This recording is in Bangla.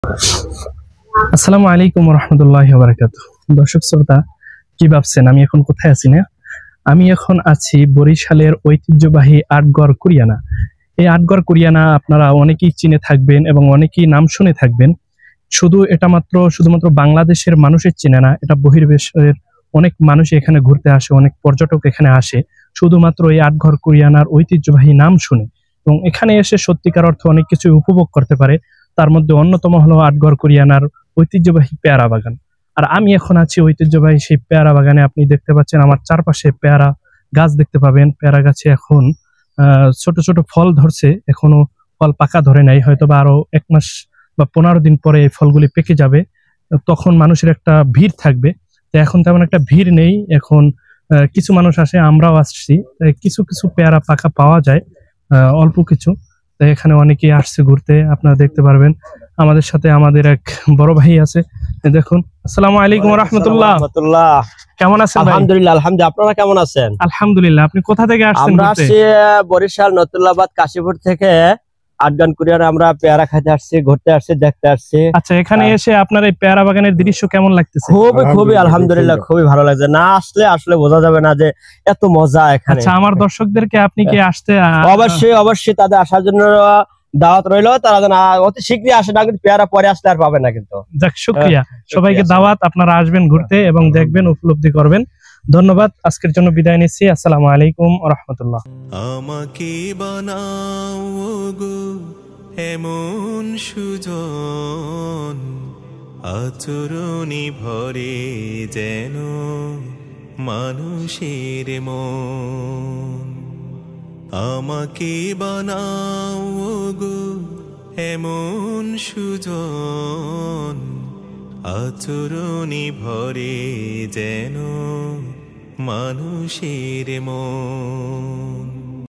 আসসালামু আলাইকুম রহমতুল্লাহ বারাকাত। দর্শক শ্রোতা, কি ভাবছেন আমি এখন কোথায় আছি? না, আমি এখন আছি বরিশালের ঐতিহ্যবাহী আটগড় কুরিয়ানা। এই আটগড় কুরিয়ানা আপনারা অনেকেই চিনে থাকবেন এবং অনেকেই নাম শুনে থাকবেন। শুধুমাত্র বাংলাদেশের মানুষের চিনে না, এটা বহির্বিশ্বের অনেক মানুষ এখানে ঘুরতে আসে, অনেক পর্যটক এখানে আসে শুধুমাত্র এই আটঘর কুরিয়ানার ঐতিহ্যবাহী নাম শুনে, এবং এখানে এসে সত্যিকার অর্থে অনেক কিছু উপভোগ করতে পারে। তার মধ্যে অন্যতম হলো আটঘর কুরিয়ানার ঐতিহ্যবাহী পেয়ারা বাগান। আর আমি এখন আছি ঐতিহ্যবাহী সেই পেয়ারা বাগানে। আপনি দেখতে পাচ্ছেন আমার চারপাশে পেয়ারা গাছ দেখতে পাবেন। পেয়ারা গাছে এখন ছোট ছোট ফল ধরছে, এখনো ফল পাকা ধরে নাই, হয়তো বা আরো 1 মাস বা 15 দিন পরে এই ফলগুলি পেকে যাবে, তখন মানুষের একটা ভিড় থাকবে। তো এখন তেমন একটা ভিড় নেই, এখন কিছু মানুষ আসে, আমরাও আসছি। কিছু কিছু পেয়ারা পাকা পাওয়া যায়, অল্প কিছু। তো এখানে অনেকেই আসছে ঘুরতে, আপনারা দেখতে পারবেন। আমাদের সাথে আমাদের এক বড় ভাই আছে, দেখুন। আসসালামু আলাইকুম রাহমাতুল্লাহ। কেমন আছেন ভাই? আলহামদুলিল্লাহ। আপনারা কেমন আছেন? আলহামদুলিল্লাহ। আপনি কোথা থেকে আসছেন? আমরা আসছি বরিশাল নতুল্লাবাদ কাশীপুর থেকে। আটগান কুরিয়ার আমরা পেয়ারা খাইতে আসছি, ঘুরতে আসছি, দেখতে আসছি। আচ্ছা, এখানে এসে আপনার এই পেয়ারা বাগানের দৃশ্য কেমন লাগতেছে? খুবই আলহামদুলিল্লাহ, খুবই ভালো লাগছে। না আসলে বোঝা যাবে না যে এত মজা এখানে। আচ্ছা, আমার দর্শকদেরকে আপনি কি আসতে অবশ্যই তাদের আসার জন্য দাওয়াত রইলো। তারা যেন অতি শীঘ্রই আসে, না কিন্তু পেয়ারা পরে আসলে আর পাবে না। কিন্তু যাক, শুকরিয়া। সবাইকে দাওয়াত, আপনারা আসবেন ঘুরতে এবং দেখবেন, উপলব্ধি করবেন। ধন্যবাদ, আজকের জন্য বিদায় নিচ্ছি। আসসালামু আলাইকুম ওয়া রাহমাতুল্লাহ। আমাকে বানাও গো এমন সুজন, আচরণে ভরে যেন মানুষের মন। আমাকে বানাও গো এমন সুজন, আচরণে ভরে যেন মানুষের মন।